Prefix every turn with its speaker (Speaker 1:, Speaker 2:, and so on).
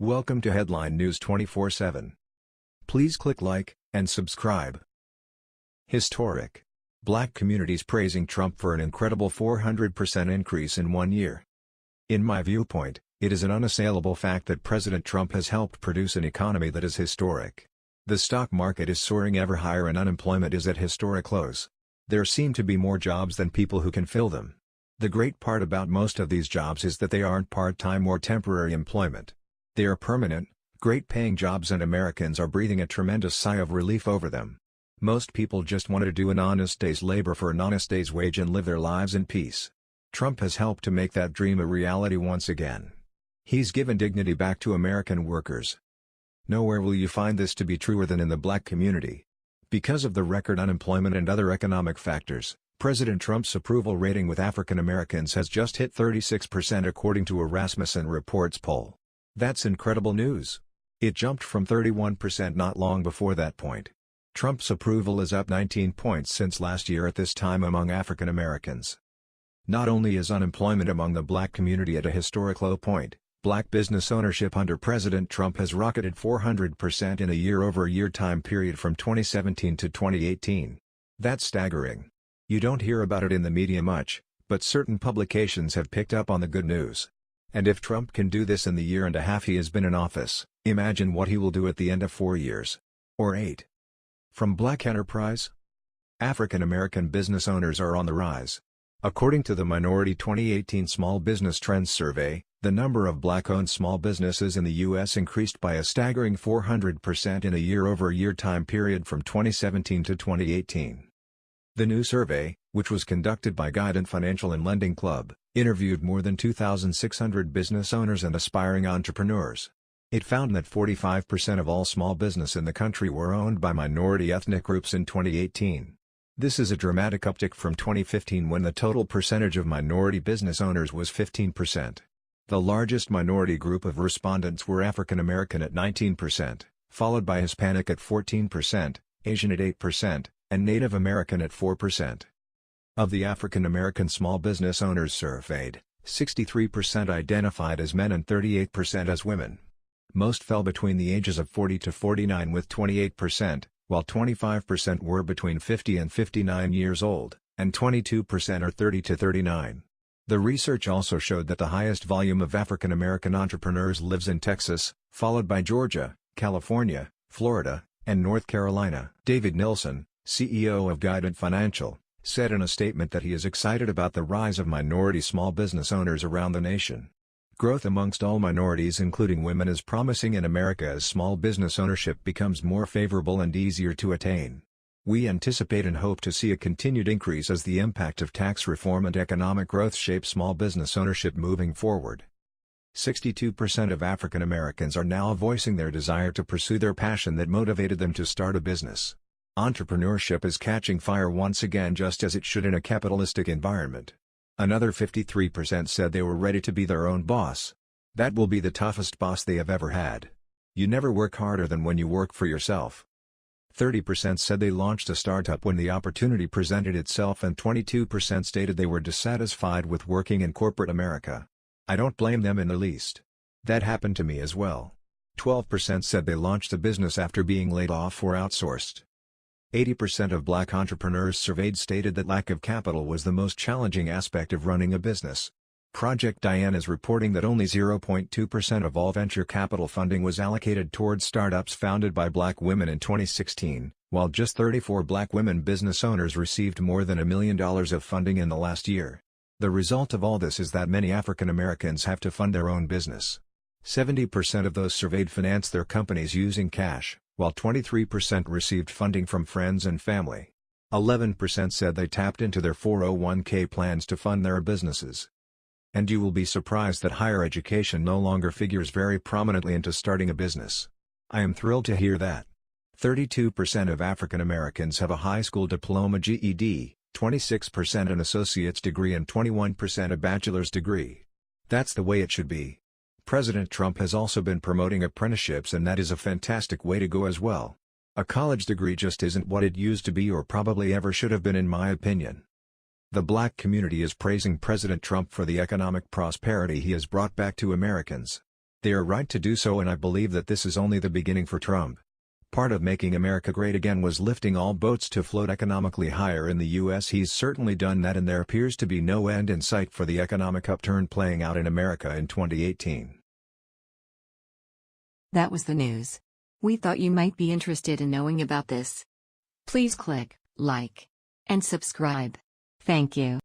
Speaker 1: Welcome to Headline News 24/7. Please click like and subscribe. Historic. Black communities praising Trump for an incredible 400% increase in 1 year. In my viewpoint, it is an unassailable fact that President Trump has helped produce an economy that is historic. The stock market is soaring ever higher and unemployment is at historic lows. There seem to be more jobs than people who can fill them. The great part about most of these jobs is that they aren't part-time or temporary employment. They are permanent, great-paying jobs and Americans are breathing a tremendous sigh of relief over them. Most people just want to do an honest day's labor for an honest day's wage and live their lives in peace. Trump has helped to make that dream a reality once again. He's given dignity back to American workers. Nowhere will you find this to be truer than in the black community. Because of the record unemployment and other economic factors, President Trump's approval rating with African Americans has just hit 36% according to a Rasmussen Reports poll. That's incredible news. It jumped from 31% not long before that point. Trump's approval is up 19 points since last year at this time among African Americans. Not only is unemployment among the black community at a historic low point, black business ownership under President Trump has rocketed 400% in a year-over-year time period from 2017 to 2018. That's staggering. You don't hear about it in the media much, but certain publications have picked up on the good news. And if Trump can do this in the year and a half he has been in office, imagine what he will do at the end of 4 years. Or 8. From Black Enterprise? African American business owners are on the rise. According to the Minority 2018 Small Business Trends Survey, the number of black-owned small businesses in the U.S. increased by a staggering 400% in a year-over-year time period from 2017 to 2018. The new survey, which was conducted by Guidant Financial and Lending Club, interviewed more than 2,600 business owners and aspiring entrepreneurs. It found that 45% of all small business in the country were owned by minority ethnic groups in 2018. This is a dramatic uptick from 2015 when the total percentage of minority business owners was 15%. The largest minority group of respondents were African American at 19%, followed by Hispanic at 14%, Asian at 8%, and Native American at 4%. Of the African American small business owners surveyed, 63% identified as men and 38% as women. Most fell between the ages of 40 to 49 with 28%, while 25% were between 50 and 59 years old, and 22% are 30 to 39. The research also showed that the highest volume of African American entrepreneurs lives in Texas, followed by Georgia, California, Florida, and North Carolina. David Nilsson, CEO of Guidant Financial, said in a statement that he is excited about the rise of minority small business owners around the nation. Growth amongst all minorities including women is promising in America as small business ownership becomes more favorable and easier to attain. We anticipate and hope to see a continued increase as the impact of tax reform and economic growth shape small business ownership moving forward. 62% of African Americans are now voicing their desire to pursue their passion that motivated them to start a business. Entrepreneurship is catching fire once again just as it should in a capitalistic environment. Another 53% said they were ready to be their own boss. That will be the toughest boss they have ever had. You never work harder than when you work for yourself. 30% said they launched a startup when the opportunity presented itself and 22% stated they were dissatisfied with working in corporate America. I don't blame them in the least. That happened to me as well. 12% said they launched a business after being laid off or outsourced. 80% of black entrepreneurs surveyed stated that lack of capital was the most challenging aspect of running a business. Project Diane is reporting that only 0.2% of all venture capital funding was allocated towards startups founded by black women in 2016, while just 34 black women business owners received more than $1 million of funding in the last year. The result of all this is that many African Americans have to fund their own business. 70% of those surveyed financed their companies using cash, while 23% received funding from friends and family. 11% said they tapped into their 401k plans to fund their businesses. And you will be surprised that higher education no longer figures very prominently into starting a business. I am thrilled to hear that. 32% of African Americans have a high school diploma GED, 26% an associate's degree and 21% a bachelor's degree. That's the way it should be. President Trump has also been promoting apprenticeships and that is a fantastic way to go as well. A college degree just isn't what it used to be or probably ever should have been in my opinion. The black community is praising President Trump for the economic prosperity he has brought back to Americans. They are right to do so, and I believe that this is only the beginning for Trump. Part of making America great again was lifting all boats to float economically higher in the U.S. He's certainly done that, and there appears to be no end in sight for the economic upturn playing out in America in 2018.
Speaker 2: That was the news. We thought you might be interested in knowing about this. Please click like and subscribe. Thank you.